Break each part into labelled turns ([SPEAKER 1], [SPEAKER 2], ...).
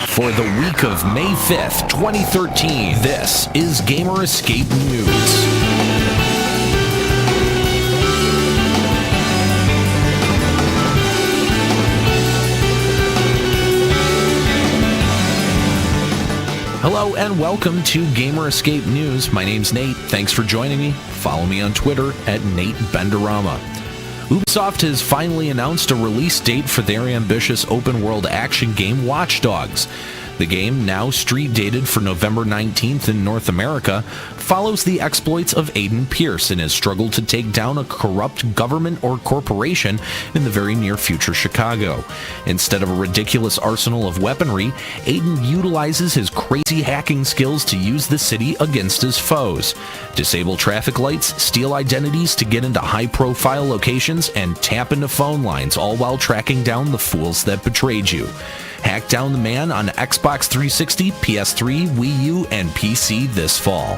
[SPEAKER 1] For the week of May 5th, 2013, this is Gamer Escape News. Hello and welcome to Gamer Escape News. My name's Nate. Thanks for joining me. Follow me on Twitter at NateBenderama. Ubisoft has finally announced a release date for their ambitious open-world action game Watch Dogs. The game, now street-dated for November 19th in North America, follows the exploits of Aiden Pierce in his struggle to take down a corrupt government or corporation in the very near future Chicago. Instead of a ridiculous arsenal of weaponry, Aiden utilizes his crazy hacking skills to use the city against his foes. Disable traffic lights, steal identities to get into high-profile locations, and tap into phone lines, all while tracking down the fools that betrayed you. Hack down the man on Xbox 360, PS3, Wii U, and PC this fall.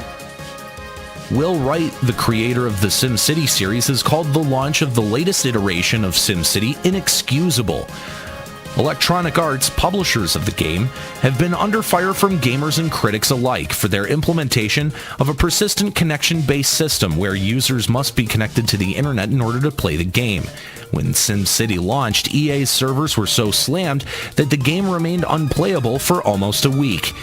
[SPEAKER 1] Will Wright, the creator of the SimCity series, has called the launch of the latest iteration of SimCity inexcusable. Electronic Arts, publishers of the game, have been under fire from gamers and critics alike for their implementation of a persistent connection-based system where users must be connected to the internet in order to play the game. When SimCity launched, EA's servers were so slammed that the game remained unplayable for almost a week.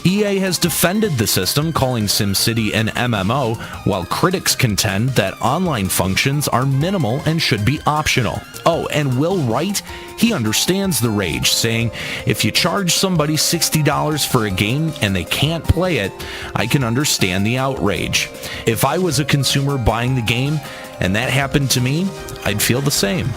[SPEAKER 1] EA has defended the system, calling SimCity an MMO, while critics contend that online functions are minimal and should be optional. Oh, and Will Wright? He understands the rage, saying, "If you charge somebody $60 for a game and they can't play it, I can understand the outrage. If I was a consumer buying the game and that happened to me, I'd feel the same."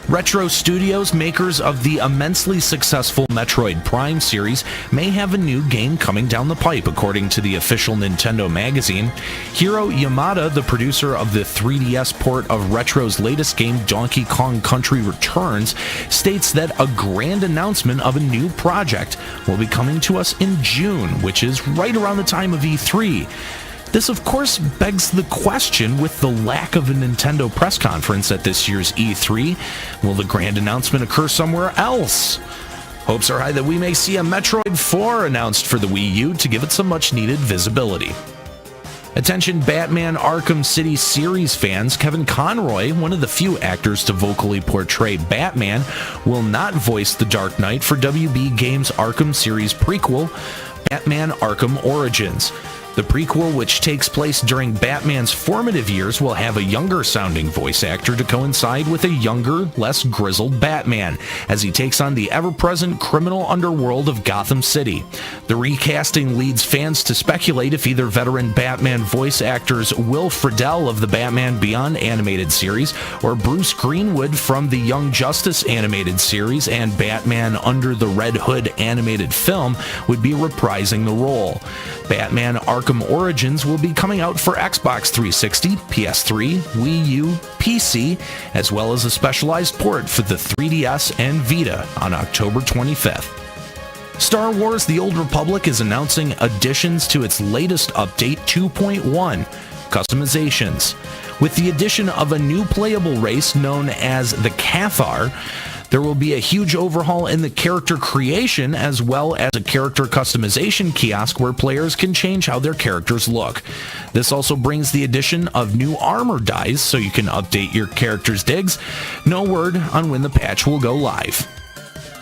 [SPEAKER 1] Retro Studios, makers of the immensely successful Metroid Prime series, may have a new game coming down the pipe, according to the official Nintendo magazine. Hiro Yamada, the producer of the 3DS port of Retro's latest game, Donkey Kong Country Returns, states that a grand announcement of a new project will be coming to us in June, which is right around the time of E3. This, of course, begs the question with the lack of a Nintendo press conference at this year's E3. Will the grand announcement occur somewhere else? Hopes are high that we may see a Metroid 4 announced for the Wii U to give it some much-needed visibility. Attention Batman Arkham City series fans, Kevin Conroy, one of the few actors to vocally portray Batman, will not voice the Dark Knight for WB Games' Arkham series prequel, Batman Arkham Origins. The prequel, which takes place during Batman's formative years, will have a younger-sounding voice actor to coincide with a younger, less grizzled Batman, as he takes on the ever-present criminal underworld of Gotham City. The recasting leads fans to speculate if either veteran Batman voice actors Will Friedle of the Batman Beyond animated series or Bruce Greenwood from the Young Justice animated series and Batman Under the Red Hood animated film would be reprising the role. Batman Arkham Origins will be coming out for Xbox 360, PS3, Wii U, PC, as well as a specialized port for the 3DS and Vita on October 25th. Star Wars: The Old Republic is announcing additions to its latest update 2.1, customizations. With the addition of a new playable race known as the Cathar, there will be a huge overhaul in the character creation as well as a character customization kiosk where players can change how their characters look. This also brings the addition of new armor dyes so you can update your character's digs. No word on when the patch will go live.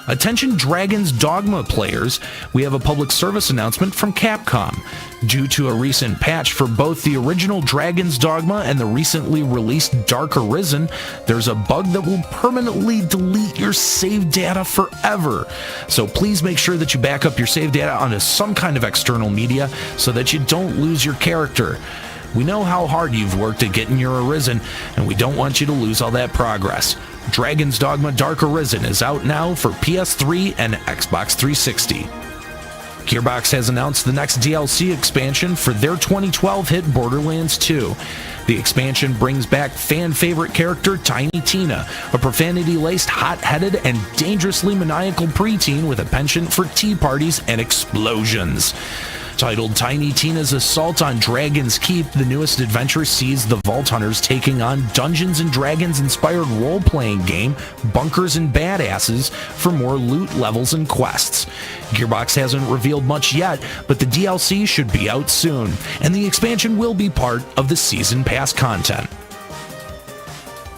[SPEAKER 1] Attention Dragon's Dogma players, we have a public service announcement from Capcom. Due to a recent patch for both the original Dragon's Dogma and the recently released Dark Arisen, there's a bug that will permanently delete your save data forever. So please make sure that you back up your save data onto some kind of external media so that you don't lose your character. We know how hard you've worked at getting your Arisen, and we don't want you to lose all that progress. Dragon's Dogma Dark Arisen is out now for PS3 and Xbox 360. Gearbox has announced the next DLC expansion for their 2012 hit Borderlands 2. The expansion brings back fan-favorite character Tiny Tina, a profanity-laced, hot-headed, and dangerously maniacal preteen with a penchant for tea parties and explosions. Titled Tiny Tina's Assault on Dragon's Keep, the newest adventure sees the Vault Hunters taking on Dungeons & Dragons-inspired role-playing game Bunkers and Badasses for more loot, levels, and quests. Gearbox hasn't revealed much yet, but the DLC should be out soon, and the expansion will be part of the Season Pass content.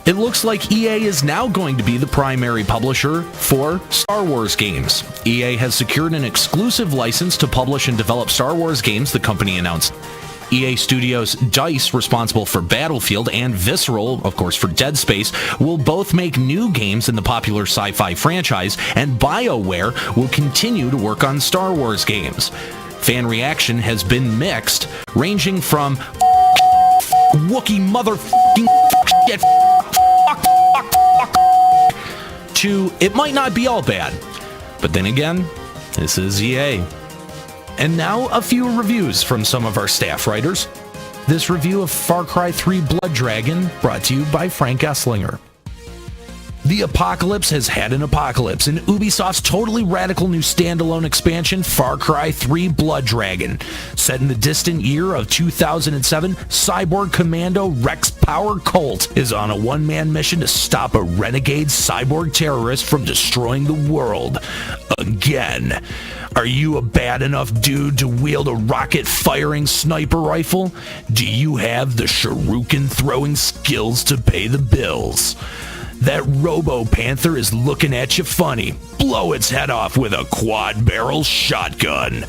[SPEAKER 1] It looks like EA is now going to be the primary publisher for Star Wars games. EA has secured an exclusive license to publish and develop Star Wars games, the company announced. EA Studios DICE, responsible for Battlefield, and Visceral, of course for Dead Space, will both make new games in the popular sci-fi franchise, and BioWare will continue to work on Star Wars games. Fan reaction has been mixed, ranging from Wookiee motherfucking shit to it might not be all bad. But then again, this is EA. And now a few reviews from some of our staff writers. This review of Far Cry 3 Blood Dragon brought to you by Frank Eslinger. The apocalypse has had an apocalypse in Ubisoft's totally radical new standalone expansion, Far Cry 3 Blood Dragon. Set in the distant year of 2007, cyborg commando Rex Power Colt is on a one-man mission to stop a renegade cyborg terrorist from destroying the world. Again. Are you a bad enough dude to wield a rocket-firing sniper rifle? Do you have the shuriken-throwing skills to pay the bills? That Robo-Panther is looking at you funny. Blow its head off with a quad-barrel shotgun.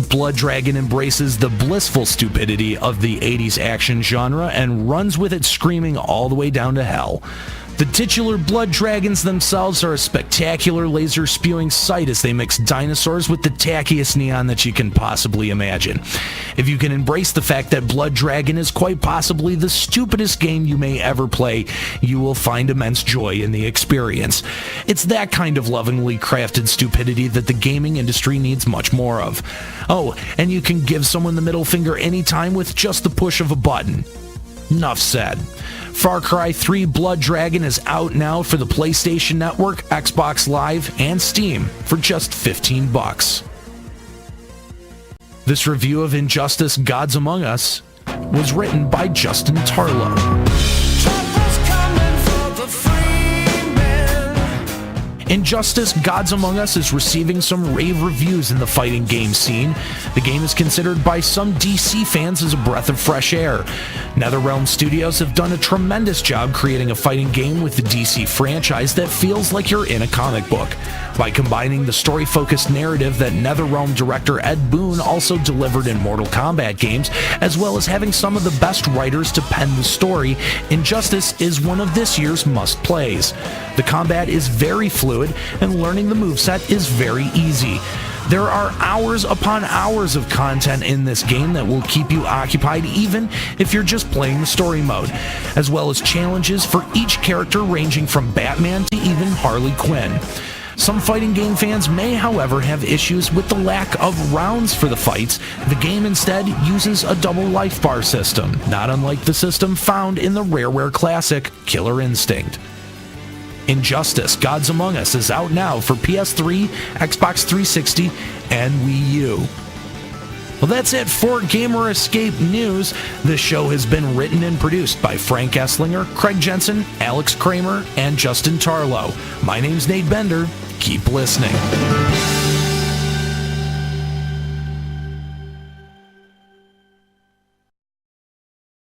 [SPEAKER 1] Blood Dragon embraces the blissful stupidity of the 80s action genre and runs with it screaming all the way down to hell. The titular Blood Dragons themselves are a spectacular laser-spewing sight as they mix dinosaurs with the tackiest neon that you can possibly imagine. If you can embrace the fact that Blood Dragon is quite possibly the stupidest game you may ever play, you will find immense joy in the experience. It's that kind of lovingly crafted stupidity that the gaming industry needs much more of. Oh, and you can give someone the middle finger anytime with just the push of a button. Enough said. Far Cry 3 Blood Dragon is out now for the PlayStation Network, Xbox Live, and Steam for just $15. This review of Injustice: Gods Among Us was written by Justin Tarlow. Injustice: Gods Among Us is receiving some rave reviews in the fighting game scene. The game is considered by some DC fans as a breath of fresh air. NetherRealm Studios have done a tremendous job creating a fighting game with the DC franchise that feels like you're in a comic book. By combining the story-focused narrative that NetherRealm director Ed Boon also delivered in Mortal Kombat games, as well as having some of the best writers to pen the story, Injustice is one of this year's must-plays. The combat is very fluid, and learning the moveset is very easy. There are hours upon hours of content in this game that will keep you occupied even if you're just playing the story mode, as well as challenges for each character ranging from Batman to even Harley Quinn. Some fighting game fans may, however, have issues with the lack of rounds for the fights. The game instead uses a double life bar system, not unlike the system found in the Rareware classic Killer Instinct. Injustice: Gods Among Us is out now for PS3, Xbox 360, and Wii U. Well, that's it for Gamer Escape News. This show has been written and produced by Frank Eslinger, Craig Jensen, Alex Kramer, and Justin Tarlow. My name's Nate Bender. Keep listening.